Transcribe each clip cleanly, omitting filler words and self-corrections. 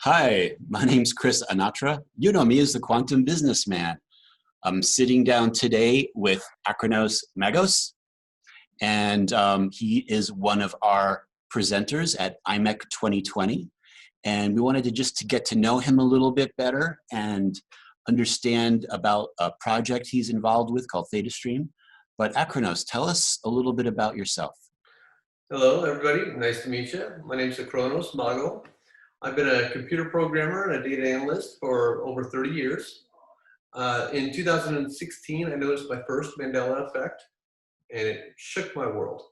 Hi, my name's Chris Anatra. You know me as the quantum businessman. I'm sitting down today with Akronos Mago, and he is one of our presenters at IMEC 2020. And we wanted to get to know him a little bit better and understand about a project he's involved with called ThetaStream. But Akronos, tell us a little bit about yourself. Hello, everybody. Nice to meet you. My name is Akronos Mago. I've been a computer programmer and a data analyst for over 30 years. In 2016, I noticed my first Mandela Effect, and it shook my world.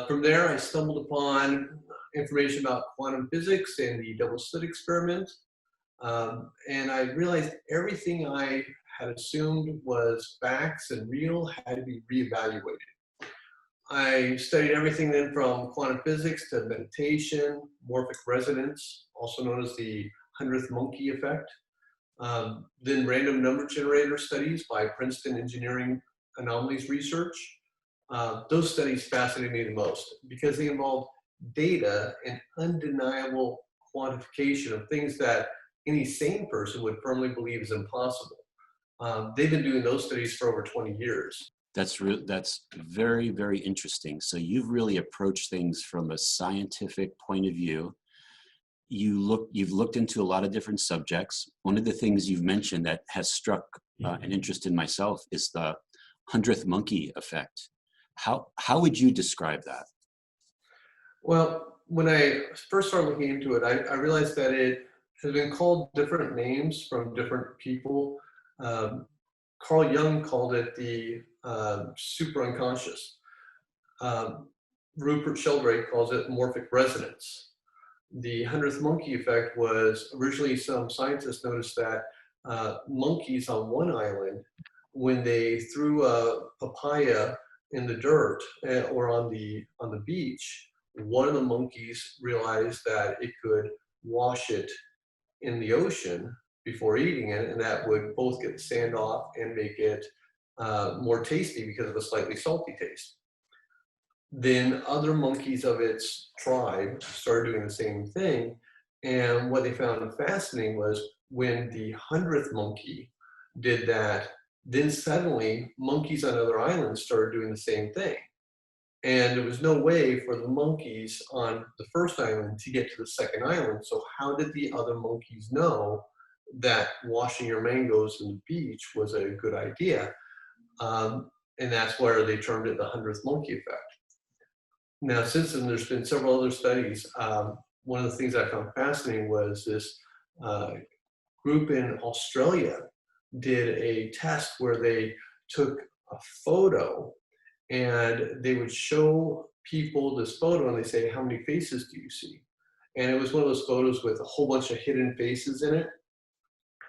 From there, I stumbled upon information about quantum physics and the double slit experiment, and I realized everything I had assumed was facts and real had to be reevaluated. I studied everything then from quantum physics to meditation, morphic resonance, also known as the 100th monkey effect, then random number generator studies by Princeton Engineering Anomalies Research. Those studies fascinated me the most because they involve data and undeniable quantification of things that any sane person would firmly believe is impossible. They've been doing those studies for over 20 years. That's very, very interesting. So you've really approached things from a scientific point of view. You've looked into a lot of different subjects. One of the things you've mentioned that has struck an interest in myself is the 100th monkey effect. How would you describe that? Well, when I first started looking into it, I realized that it has been called different names from different people. Carl Jung called it the super unconscious. Rupert Sheldrake calls it morphic resonance. The 100th monkey effect was originally some scientists noticed that monkeys on one island, when they threw a papaya in the dirt or on the beach, one of the monkeys realized that it could wash it in the ocean before eating it, and that would both get the sand off and make it more tasty because of a slightly salty taste. Then other monkeys of its tribe started doing the same thing, and what they found fascinating was when the 100th monkey did that, then suddenly monkeys on other islands started doing the same thing. And there was no way for the monkeys on the first island to get to the second island, so how did the other monkeys know that washing your mangoes on the beach was a good idea? And that's where they termed it the 100th monkey effect. Now, since then, there's been several other studies. One of the things I found fascinating was this group in Australia did a test where they took a photo and they would show people this photo and they say, how many faces do you see? And it was one of those photos with a whole bunch of hidden faces in it.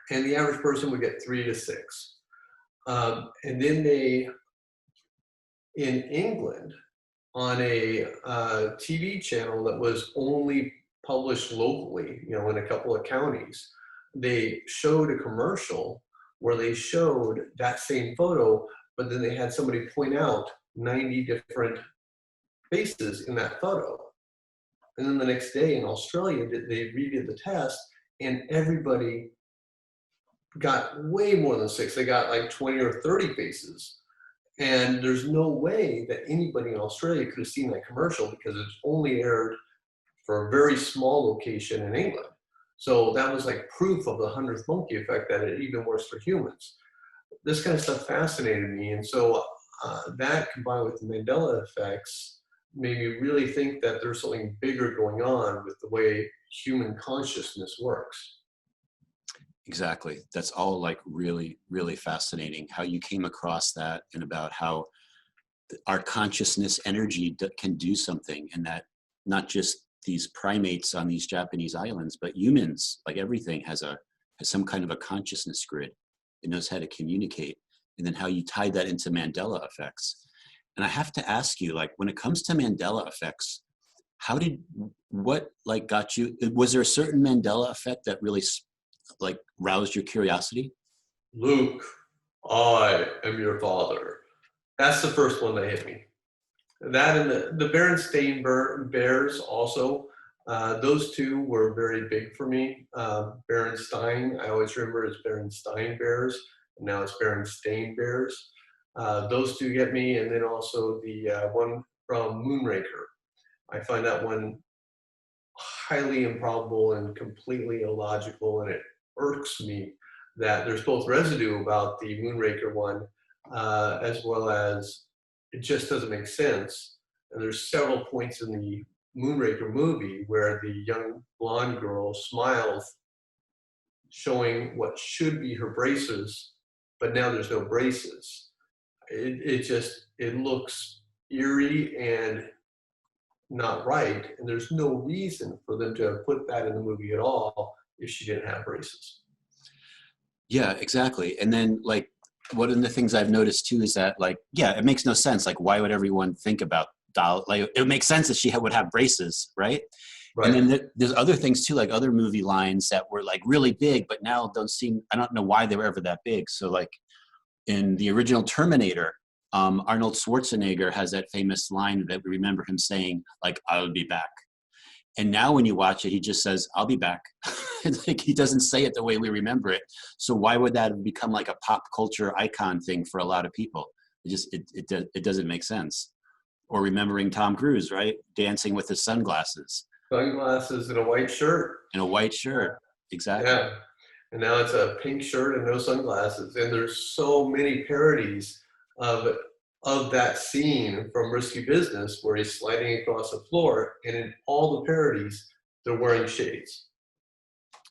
And the average person would get 3 to 6. And then they, in England, on a TV channel that was only published locally, in a couple of counties, they showed a commercial where they showed that same photo, but then they had somebody point out 90 different faces in that photo. And then the next day in Australia, they redid the test, and everybody got way more than 6. They got like 20 or 30 faces. And there's no way that anybody in Australia could have seen that commercial because it's only aired for a very small location in England. So that was like proof of the 100th monkey effect, that it even works for humans. This kind of stuff fascinated me. And so that combined with the Mandela effects made me really think that there's something bigger going on with the way human consciousness works. Exactly. That's all like really, really fascinating how you came across that and about how our consciousness energy can do something, and that not just these primates on these Japanese islands, but humans, like everything has some kind of a consciousness grid. It knows how to communicate, and then how you tie that into Mandela effects. And I have to ask you, like, when it comes to Mandela effects, what got you, was there a certain Mandela effect that really roused your curiosity? Luke, I am your father. That's the first one that hit me. That and the Berenstain Bears also. Those two were very big for me. Berenstein, I always remember as Berenstein Bears, and now it's Berenstain Bears. Those two get me, and then also the one from Moonraker. I find that one highly improbable and completely illogical, and it irks me that there's both residue about the Moonraker one, as well as it just doesn't make sense. And there's several points in the Moonraker movie where the young blonde girl smiles, showing what should be her braces, but now there's no braces. It looks eerie and not right, and there's no reason for them to have put that in the movie at all if she didn't have braces. Yeah, exactly. And then like one of the things I've noticed too is that like, yeah, it makes no sense. Like why would everyone think about doll? Like it makes sense that she would have braces, right? And Right. then there's other things too, like other movie lines that were like really big, but now don't seem, I don't know why they were ever that big. So like in the original Terminator, Arnold Schwarzenegger has that famous line that we remember him saying, like, I'll be back. And now when you watch it, he just says, I'll be back. It's like he doesn't say it the way we remember it. So why would that have become like a pop culture icon thing for a lot of people? It doesn't make sense. Or remembering Tom Cruise, right? Dancing with his sunglasses Sunglasses and a white shirt. and a white shirt. Exactly. Yeah. And now it's a pink shirt and no sunglasses. And there's so many parodies of of that scene from Risky Business where he's sliding across the floor, and in all the parodies, they're wearing shades.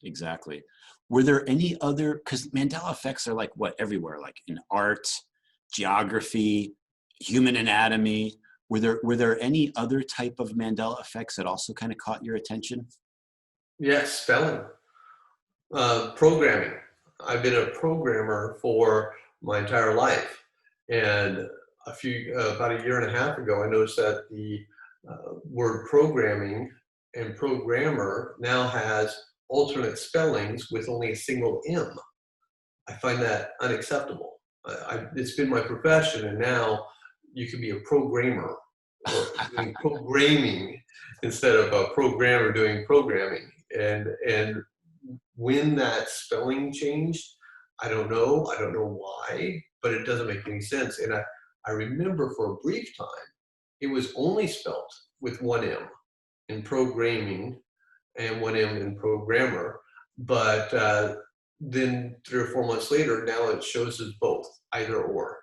Exactly. Were there any other, because Mandela effects are like what everywhere, like in art, geography, human anatomy. Were there any other type of Mandela effects that also kind of caught your attention? Yes, spelling. Programming. I've been a programmer for my entire life, and about a year and a half ago, I noticed that the word programming and programmer now has alternate spellings with only a single M. I find that unacceptable. It's been my profession, and now you can be a programmer or doing programming instead of a programmer doing programming. And when that spelling changed, I don't know. I don't know why, but it doesn't make any sense. And I remember for a brief time, it was only spelt with one M in programming and one M in programmer. But then 3 or 4 months later, now it shows as both, either or.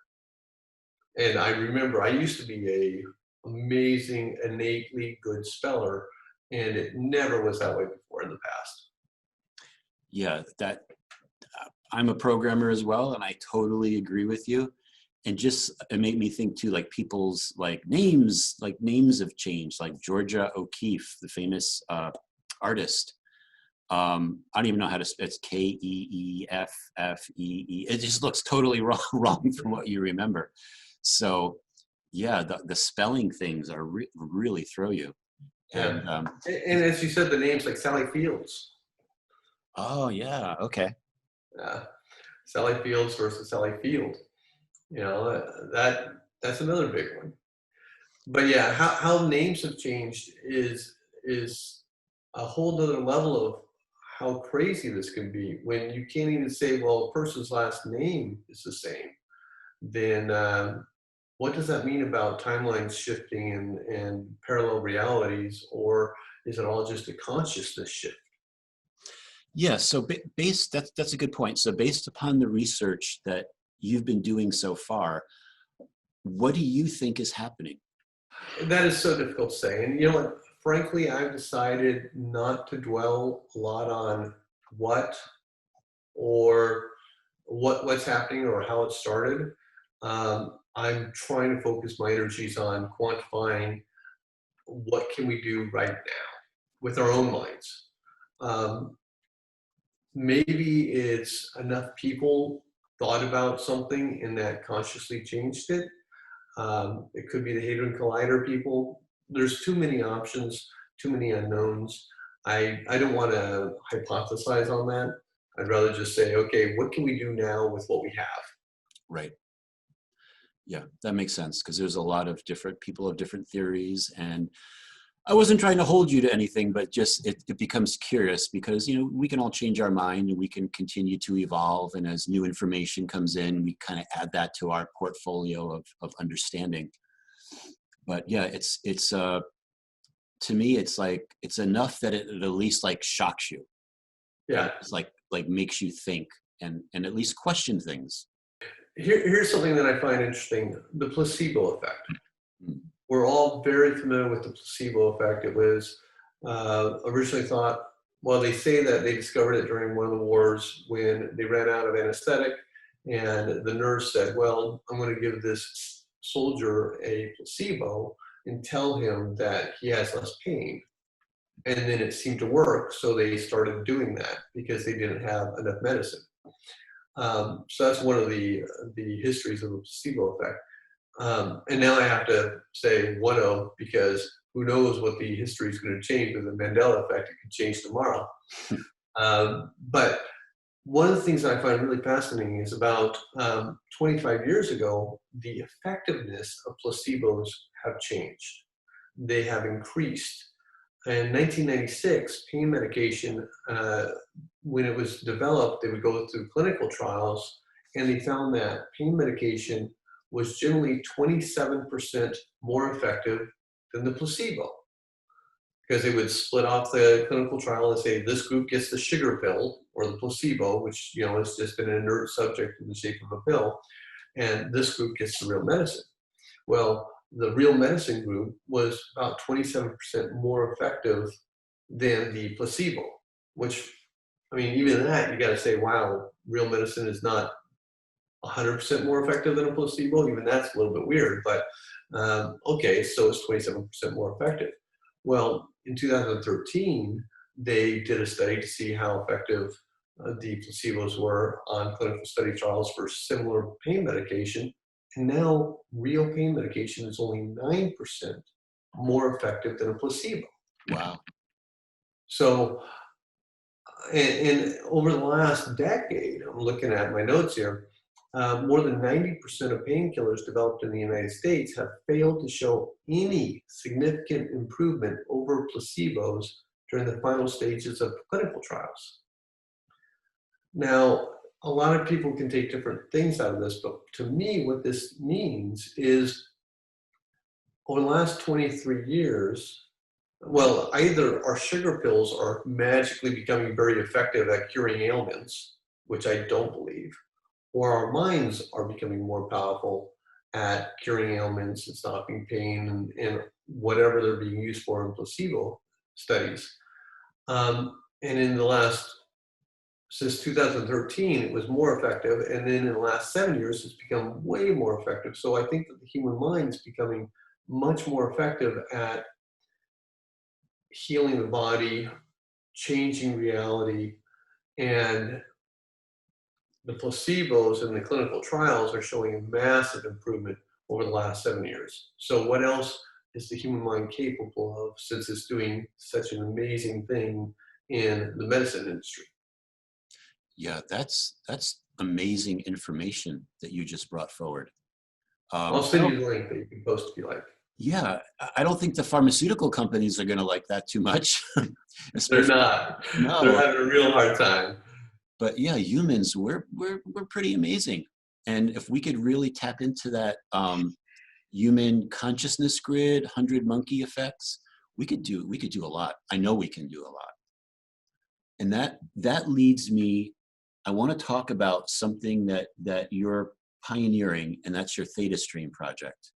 And I remember I used to be a amazing, innately good speller, and it never was that way before in the past. Yeah, that I'm a programmer as well, and I totally agree with you. And just it made me think too, like people's like names have changed. Like Georgia O'Keeffe, the famous artist. I don't even know how to spell. It's Keeffee. It just looks totally wrong from what you remember. So yeah, the spelling things are really throw you. Yeah. And And as you said, the names like Sally Fields. oh yeah, okay. Sally Fields versus Sally Field. That's another big one. But yeah, how names have changed is a whole nother level of how crazy this can be. When you can't even say, well, a person's last name is the same, then what does that mean about timelines shifting and parallel realities, or is it all just a consciousness shift? Yeah, so based that's a good point. So based upon the research that you've been doing so far, what do you think is happening? That is so difficult to say. And you know what? Frankly, I've decided not to dwell a lot on what or what's happening or how it started. I'm trying to focus my energies on quantifying what can we do right now with our own minds. Um, Maybe it's enough people thought about something and that consciously changed it. It could be the Hadron Collider people. There's too many options, too many unknowns. I don't want to hypothesize on that. I'd rather just say, okay, what can we do now with what we have? Right. Yeah, that makes sense because there's a lot of different people have different theories, and I wasn't trying to hold you to anything, but just it becomes curious because, you know, we can all change our mind and we can continue to evolve. And as new information comes in, we kind of add that to our portfolio of understanding. But yeah, to me, it's like, it's enough that it at least like shocks you. Yeah. It's like makes you think and at least question things. Here's something that I find interesting: the placebo effect. Mm. We're all very familiar with the placebo effect. It was originally thought, well, they say that they discovered it during one of the wars when they ran out of anesthetic, and the nurse said, well, I'm going to give this soldier a placebo and tell him that he has less pain. And then it seemed to work, so they started doing that because they didn't have enough medicine. So that's one of the histories of the placebo effect. And now I have to say 1-0 because who knows what the history is going to change with the Mandela effect. It could change tomorrow. But one of the things that I find really fascinating is about 25 years ago, the effectiveness of placebos have changed. They have increased. In 1996, pain medication, when it was developed, they would go through clinical trials, and they found that pain medication was generally 27% more effective than the placebo. Because they would split off the clinical trial and say, this group gets the sugar pill or the placebo, which, you know, is just an inert subject in the shape of a pill, and this group gets the real medicine. Well, the real medicine group was about 27% more effective than the placebo, which, I mean, even that, you got to say, wow, real medicine is not 100% more effective than a placebo. Even that's a little bit weird, but okay, so it's 27% more effective. Well, in 2013, they did a study to see how effective the placebos were on clinical study trials for similar pain medication. And now real pain medication is only 9% more effective than a placebo. Wow. So, and over the last decade, I'm looking at my notes here, more than 90% of painkillers developed in the United States have failed to show any significant improvement over placebos during the final stages of clinical trials. Now, a lot of people can take different things out of this, but to me, what this means is over the last 23 years, well, either our sugar pills are magically becoming very effective at curing ailments, which I don't believe, or our minds are becoming more powerful at curing ailments and stopping pain and whatever they're being used for in placebo studies. And in the last, since 2013, it was more effective. And then in the last 7 years, it's become way more effective. So I think that the human mind is becoming much more effective at healing the body, changing reality, and the placebos in the clinical trials are showing a massive improvement over the last 7 years. So what else is the human mind capable of since it's doing such an amazing thing in the medicine industry? Yeah, that's amazing information that you just brought forward. I'll I send don't, you the link that you can post if you like. yeah, I don't think the pharmaceutical companies are going to like that too much. They're Especially, not. They're no, having a real hard time. but yeah, humans, we're pretty amazing. And if we could really tap into that human consciousness grid, 100 monkey effects, we could do a lot. I know we can do a lot. And that leads me, I want to talk about something that you're pioneering, and that's your ThetaStream project.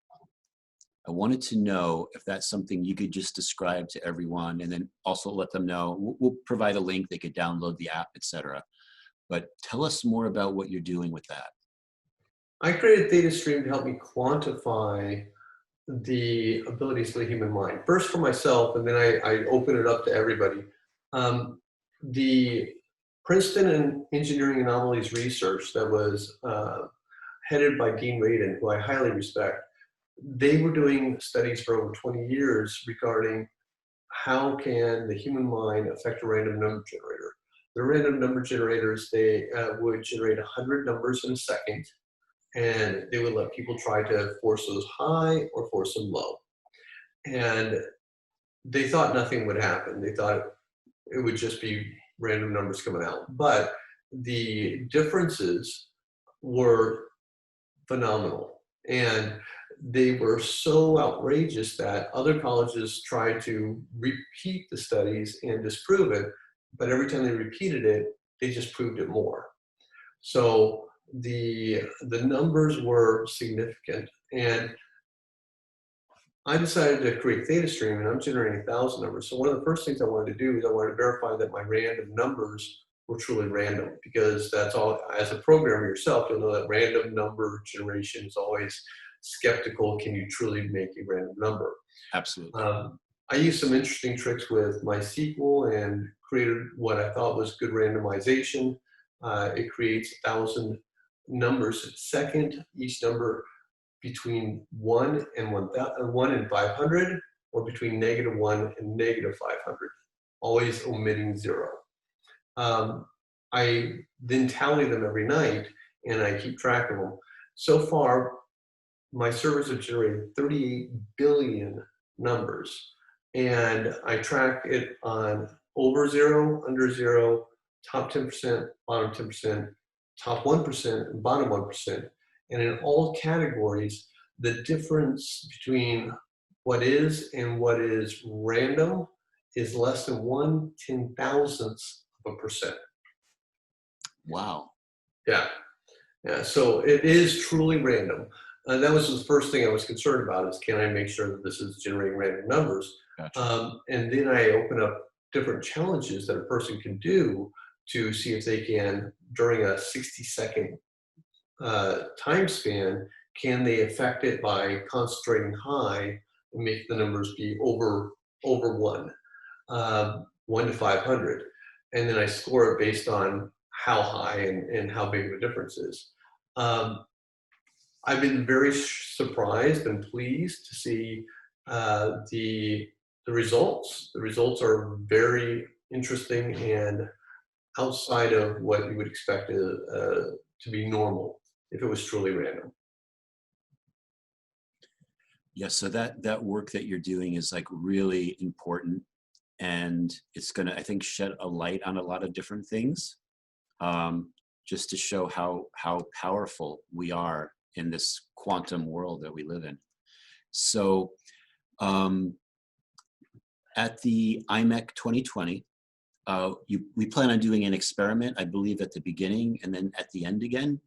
I wanted to know if that's something you could just describe to everyone, and then also let them know. We'll provide a link, they could download the app, etc. But tell us more about what you're doing with that. I created ThetaStream to help me quantify the abilities of the human mind. First for myself, and then I open it up to everybody. The Princeton Engineering Anomalies Research that was headed by Dean Radin, who I highly respect, they were doing studies for over 20 years regarding how can the human mind affect a random number generator. The random number generators, they would generate 100 numbers in a second, and they would let people try to force those high or force them low. And they thought nothing would happen. They thought it would just be random numbers coming out. But the differences were phenomenal. And they were so outrageous that other colleges tried to repeat the studies and disprove it. But every time they repeated it, they just proved it more. So the numbers were significant. And I decided to create ThetaStream, and I'm generating 1,000 numbers. So one of the first things I wanted to do is I wanted to verify that my random numbers were truly random, because that's all, as a programmer yourself, you'll know that random number generation is always skeptical. Can you truly make a random number? Absolutely. I used some interesting tricks with MySQL and created what I thought was good randomization. It creates 1,000 numbers a second, each number between 1 and 1 and 500, or between -1 and -500, always omitting 0. I then tally them every night, and I keep track of them. So far, my servers have generated 38 billion numbers, and I track it on over 0, under 0, top 10%, bottom 10%, top 1%, and bottom 1%. And in all categories, the difference between what is and what is random is less than 1/10,000th of a percent. Wow. Yeah. Yeah, so it is truly random. That was the first thing I was concerned about, is can I make sure that this is generating random numbers? Gotcha. And then I open up different challenges that a person can do to see if they can, during a 60-second time span, can they affect it by concentrating high and make the numbers be over 1, 1 to 500. And then I score it based on how high and how big of a difference is. I've been very surprised and pleased to see the results. The results are very interesting and outside of what you would expect to be normal if it was truly random. Yeah, so that work that you're doing is like really important, and it's gonna, I think, shed a light on a lot of different things, just to show how powerful we are in this quantum world that we live in. So at the IMEC 2020, we plan on doing an experiment, I believe, at the beginning and then at the end again.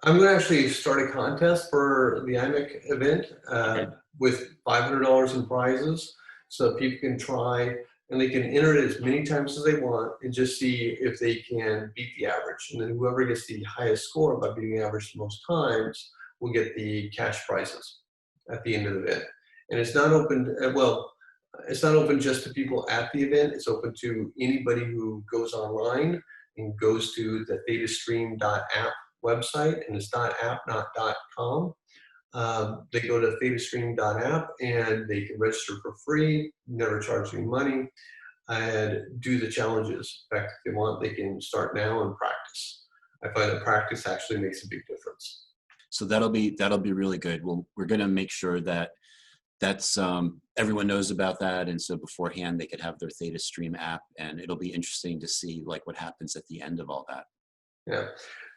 I'm going to actually start a contest for the IMEC event with $500 in prizes, so that people can try, and they can enter it as many times as they want and just see if they can beat the average. And then whoever gets the highest score by beating the average the most times will get the cash prizes at the end of the event. And it's not open, well, it's not open just to people at the event. It's open to anybody who goes online and goes to the thetastream.app website, and it's .app, not .com. They go to thetastream.app and they can register for free, never charge any money, and do the challenges. In fact, if they want, they can start now and practice. I find that practice actually makes a big difference. So that'll be really good. Well, we're going to make sure that everyone knows about that, and so beforehand they could have their ThetaStream app, and it'll be interesting to see like what happens at the end of all that. Yeah.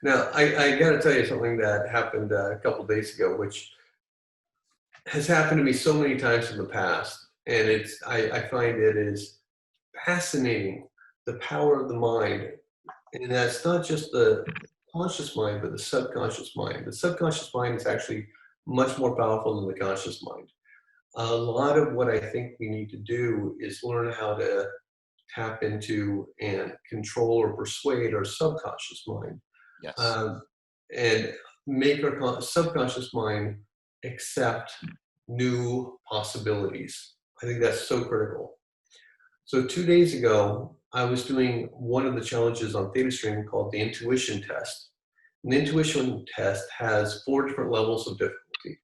Now, I got to tell you something that happened a couple of days ago, which has happened to me so many times in the past, and I find it is fascinating, the power of the mind. And that's not just the conscious mind, but the subconscious mind. The subconscious mind is actually much more powerful than the conscious mind. A lot of what I think we need to do is learn how to tap into and control or persuade our subconscious mind, Yes. and make our subconscious mind accept new possibilities. I think that's so critical. So 2 days ago, I was doing one of the challenges on ThetaStream called the intuition test. And the intuition test has 4 different levels of difficulty.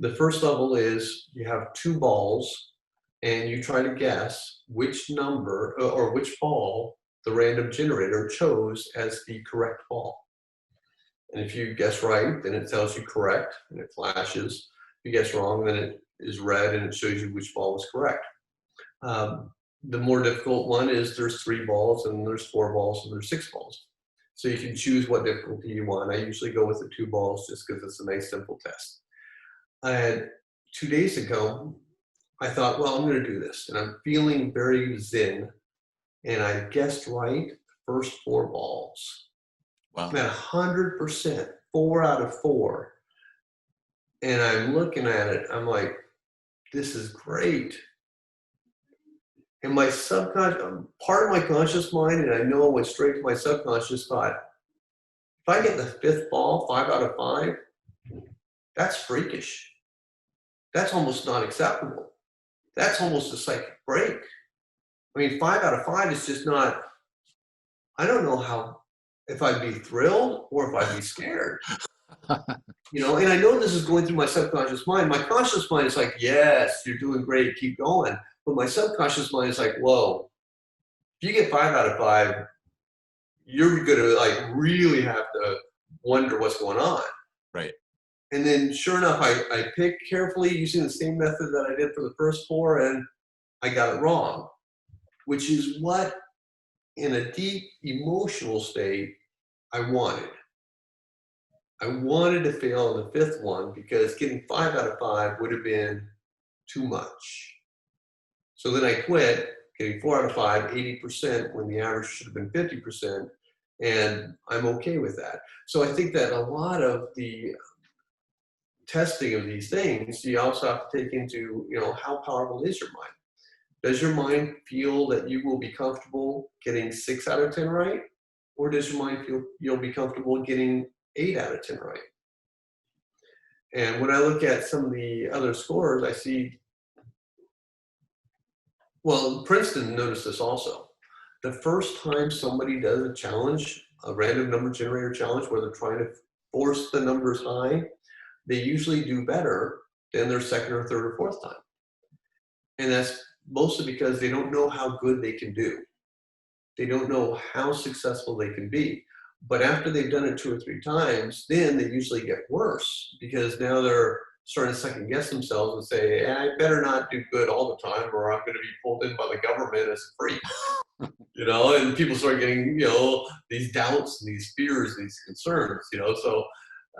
The first level is you have 2 balls, and you try to guess which number or which ball the random generator chose as the correct ball. And if you guess right, then it tells you correct and it flashes. If you guess wrong, then it is red and it shows you which ball was correct. The more difficult one is there's 3 balls, and there's 4 balls, and there's 6 balls. So you can choose what difficulty you want. I usually go with the 2 balls just because it's a nice simple test. And 2 days ago, I thought, well, I'm going to do this, and I'm feeling very zen. And I guessed right, first 4 balls. Wow. I'm at 100%, 4 out of 4. And I'm looking at it, I'm like, this is great. And my subconscious, part of my conscious mind, and I know it went straight to my subconscious thought, if I get the 5th ball, 5 out of 5, that's freakish. That's almost not acceptable. That's almost a psychic break. I mean, 5 out of 5 is just not, I don't know how, if I'd be thrilled or if I'd be scared. And I know this is going through my subconscious mind. My conscious mind is like, yes, you're doing great, keep going. But my subconscious mind is like, whoa, if you get 5 out of 5, you're gonna like really have to wonder what's going on. Right. And then sure enough, I picked carefully using the same method that I did for the first 4, and I got it wrong, which is what in a deep emotional state I wanted. I wanted to fail on the 5th one because getting 5 out of 5 would have been too much. So then I quit, getting 4 out of 5, 80%, when the average should have been 50%, and I'm okay with that. So I think that a lot of the testing of these things, you also have to take into, how powerful is your mind? Does your mind feel that you will be comfortable getting 6 out of 10 right? Or does your mind feel you'll be comfortable getting 8 out of 10 right? And when I look at some of the other scores, I see, well, Princeton noticed this also. The first time somebody does a challenge, a random number generator challenge, where they're trying to force the numbers high, they usually do better than their second or third or fourth time. And that's mostly because they don't know how good they can do. They don't know how successful they can be. But after they've done it 2 or 3 times, then they usually get worse because now they're starting to second guess themselves and say, I better not do good all the time or I'm going to be pulled in by the government as a freak. And people start getting, these doubts and these fears, these concerns, so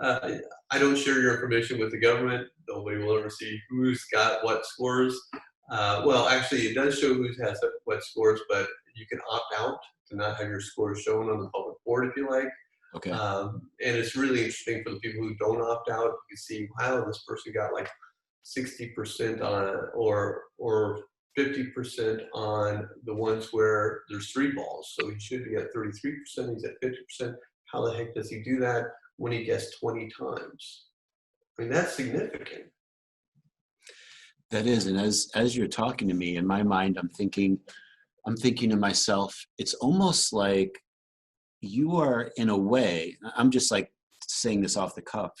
I don't share your information with the government. Nobody will ever see who's got what scores. Well, actually, it does show who has what scores, but you can opt out to not have your scores shown on the public board if you like. Okay. And it's really interesting for the people who don't opt out. You can see, wow, this person got like 60% on or 50% on the ones where there's 3 balls. So he should be at 33%, he's at 50%. How the heck does he do that when he gets 20 times? I mean, that's significant. That is, and as you're talking to me, in my mind, I'm thinking to myself, it's almost like you are, in a way, I'm just like saying this off the cuff,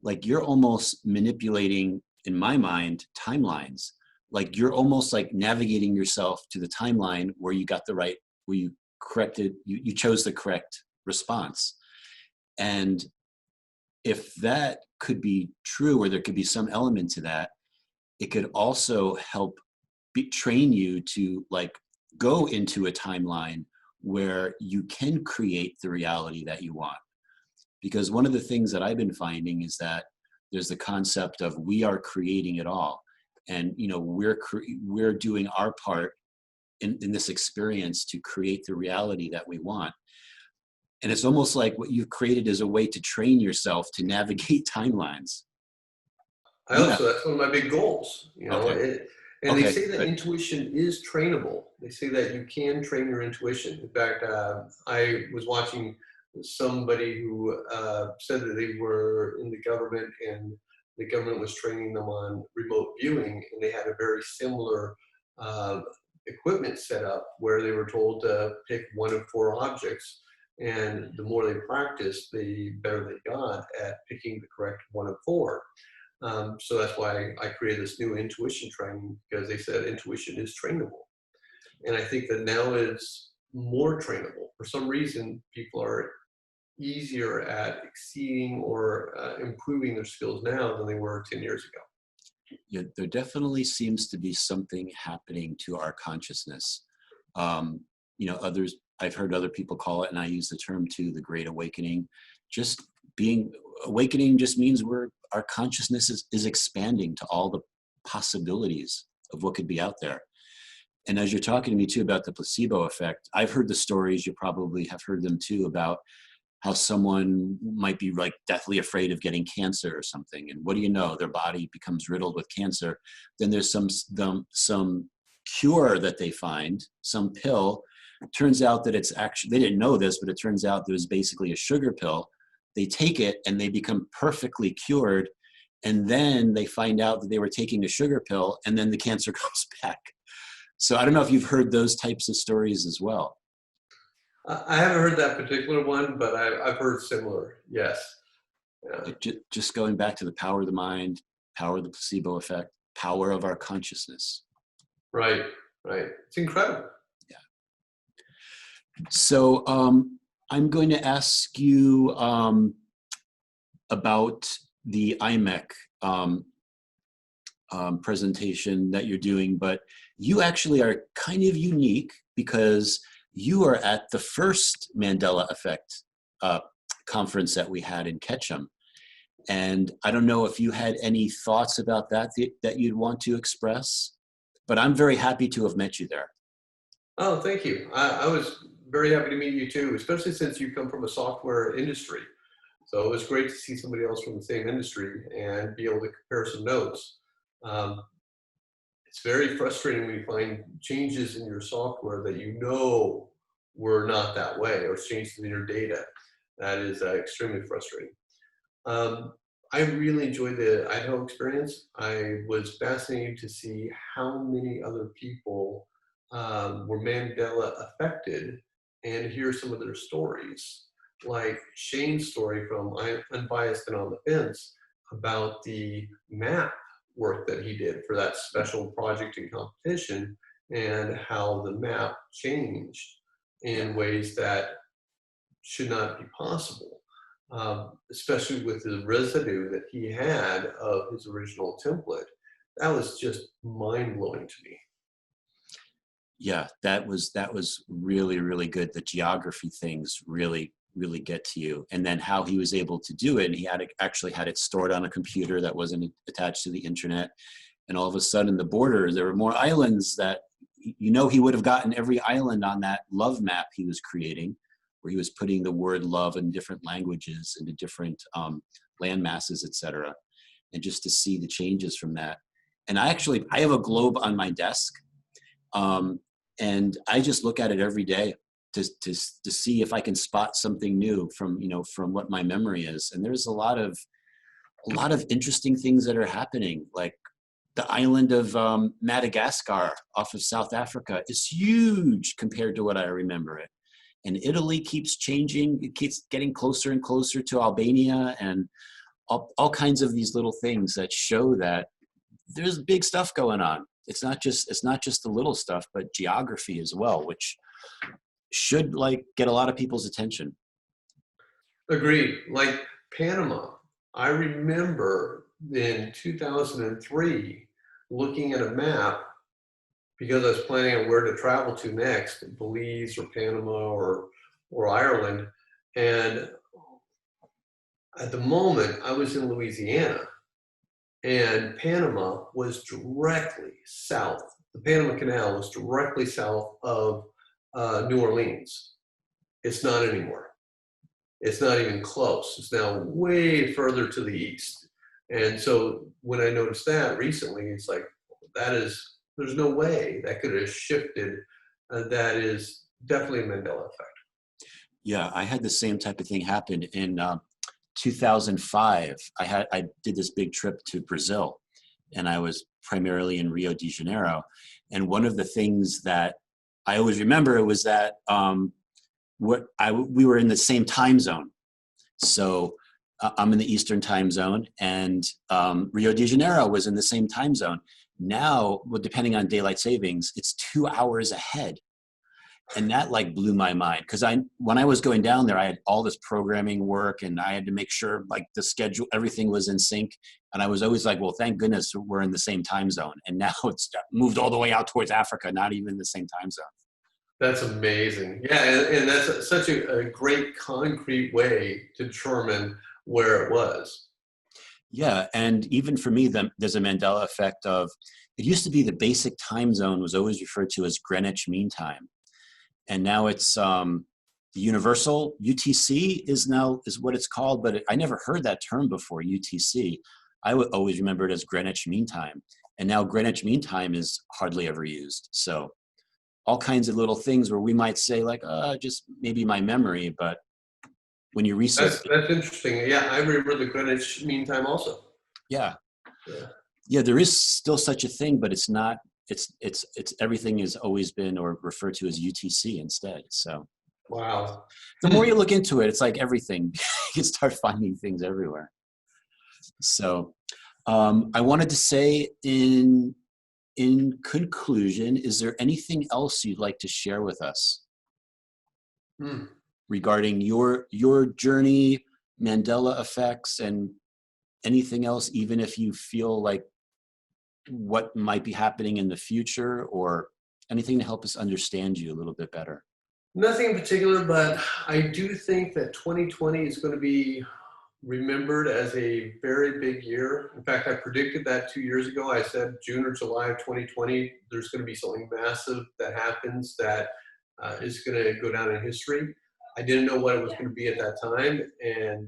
like you're almost manipulating, in my mind, timelines. Like you're almost like navigating yourself to the timeline where you got the right, where you corrected, you chose the correct response. And if that could be true, or there could be some element to that, it could also help train you to like go into a timeline where you can create the reality that you want. Because one of the things that I've been finding is that there's the concept of we are creating it all. And, we're doing our part in this experience to create the reality that we want. And it's almost like what you've created is a way to train yourself to navigate timelines. That's one of my big goals, Okay. and they say that Good. intuition is trainable. They say that you can train your intuition. In fact, I was watching somebody who said that they were in the government and the government was training them on remote viewing, and they had a very similar equipment set up where they were told to pick 1 of 4 objects. And the more they practiced, the better they got at picking the correct 1 of 4. So that's why I created this new intuition training, because they said intuition is trainable. And I think that now it's more trainable. For some reason, people are easier at exceeding or improving their skills now than they were 10 years ago. Yeah, there definitely seems to be something happening to our consciousness. Others, I've heard other people call it, and I use the term too, the Great Awakening. Just being awakening just means our consciousness is expanding to all the possibilities of what could be out there. And as you're talking to me too about the placebo effect, I've heard the stories, you probably have heard them too, about how someone might be like deathly afraid of getting cancer or something. And what do you know? Their body becomes riddled with cancer. Then there's some cure that they find, some pill. It turns out that it's actually, they didn't know this, but it turns out there was basically a sugar pill. They take it and they become perfectly cured. And then they find out that they were taking a sugar pill, and then the cancer comes back. So I don't know if you've heard those types of stories as well. I haven't heard that particular one, but I've heard similar. Yes. Yeah. Just going back to the power of the mind, power of the placebo effect, power of our consciousness. Right. Right. It's incredible. Yeah. So I'm going to ask you about the IMEC presentation that you're doing, but you actually are kind of unique because you are at the first Mandela Effect conference that we had in Ketchum. And I don't know if you had any thoughts about that you'd want to express, but I'm very happy to have met you there. Oh, thank you. I was very happy to meet you too, especially since you come from a software industry. So it was great to see somebody else from the same industry and be able to compare some notes. It's very frustrating when you find changes in your software that you know were not that way, or changes in your data. That is extremely frustrating. I really enjoyed the Idaho experience. I was fascinated to see how many other people were Mandela affected and hear some of their stories. Like Shane's story from Unbiased and on the Fence about the map work that he did for that special project and competition, and how the map changed in ways that should not be possible, especially with the residue that he had of his original template. That was just mind-blowing to me. Yeah, that was really, really good. The geography things really get to you. And then how he was able to do it, and he actually had it stored on a computer that wasn't attached to the internet. And all of a sudden the border, there were more islands that, he would have gotten every island on that love map he was creating, where he was putting the word love in different languages into different land masses, etc. And just to see the changes from that. And I have a globe on my desk. And I just look at it every day to see if I can spot something new from what my memory is. And there's a lot of interesting things that are happening. Like the island of Madagascar off of South Africa is huge compared to what I remember it. And Italy keeps changing. It keeps getting closer and closer to Albania, and all kinds of these little things that show that there's big stuff going on. It's not just the little stuff, but geography as well, which should get a lot of people's attention. Agreed. Like Panama, I remember in 2003 looking at a map because I was planning on where to travel to next, Belize or Panama or Ireland. And at the moment I was in Louisiana, and Panama was directly south. The Panama Canal was directly south of New Orleans. It's not anymore. It's not even close. It's now way further to the east. And so when I noticed that recently, it's like, there's no way that could have shifted. That is definitely a Mandela effect. Yeah, I had the same type of thing happen in 2005. I did this big trip to Brazil, and I was primarily in Rio de Janeiro. And one of the things that I always remember was that we were in the same time zone. So I'm in the Eastern time zone, and Rio de Janeiro was in the same time zone. Now, depending on daylight savings, it's 2 hours ahead. And that like blew my mind, because when I was going down there, I had all this programming work and I had to make sure like the schedule, everything was in sync. And I was always like, well, thank goodness we're in the same time zone. And now it's moved all the way out towards Africa, not even the same time zone. That's amazing. Yeah, and that's such a great concrete way to determine where it was. Yeah, and even for me, there's a Mandela effect of, it used to be the basic time zone was always referred to as Greenwich Mean Time. And now it's the universal UTC is what it's called, but I never heard that term before, UTC. I would always remember it as Greenwich Mean Time. And now Greenwich Mean Time is hardly ever used. So all kinds of little things where we might say like, just maybe my memory, but when you research that's interesting. Yeah, I remember the Greenwich Mean Time also. yeah. Yeah. Yeah, there is still such a thing, but it's not, it's everything has always been or referred to as UTC instead. So Wow. the more you look into it, it's like everything, you start finding things everywhere. So I wanted to say in conclusion, is there anything else you'd like to share with us regarding your journey, Mandela effects, and anything else, even if you feel like what might be happening in the future, or anything to help us understand you a little bit better? Nothing in particular, but I do think that 2020 is going to be remembered as a very big year. In fact, I predicted that 2 years ago. I said June or July of 2020, there's going to be something massive that happens that is going to go down in history. I didn't know what it was going to be at that time, and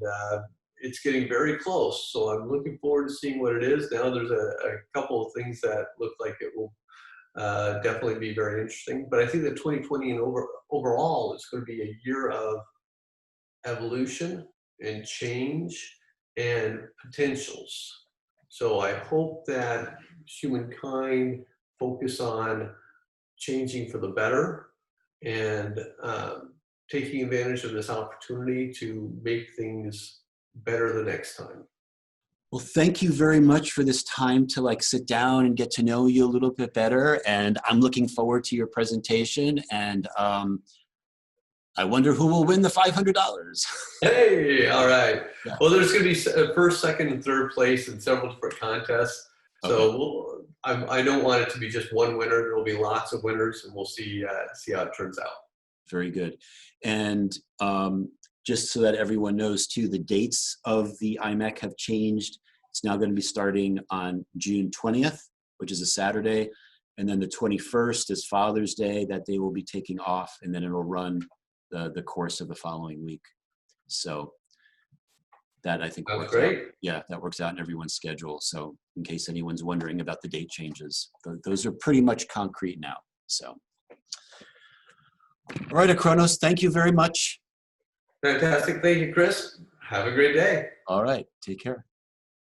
it's getting very close. So I'm looking forward to seeing what it is. Now there's a couple of things that look like it will definitely be very interesting. But I think that 2020 and overall is going to be a year of evolution and change and potentials. So I hope that humankind focus on changing for the better and taking advantage of this opportunity to make things better the next time. Well, thank you very much for this time to like sit down and get to know you a little bit better. And I'm looking forward to your presentation. And I wonder who will win the $500. Hey, all right. Yeah. Well, there's going to be first, second, and third place in several different contests. So I don't want it to be just one winner. There will be lots of winners, and we'll see how it turns out. Very good. And just so that everyone knows too, the dates of the IMEC have changed. It's now going to be starting on June 20th, which is a Saturday. And then the 21st is Father's Day. That day will be taking off, and then it'll run the course of the following week. So that I think works out. Yeah, that works out in everyone's schedule. So in case anyone's wondering about the date changes, those are pretty much concrete now. So, all right, Akronos, thank you very much. Fantastic. Thank you, Chris. Have a great day. All right, take care.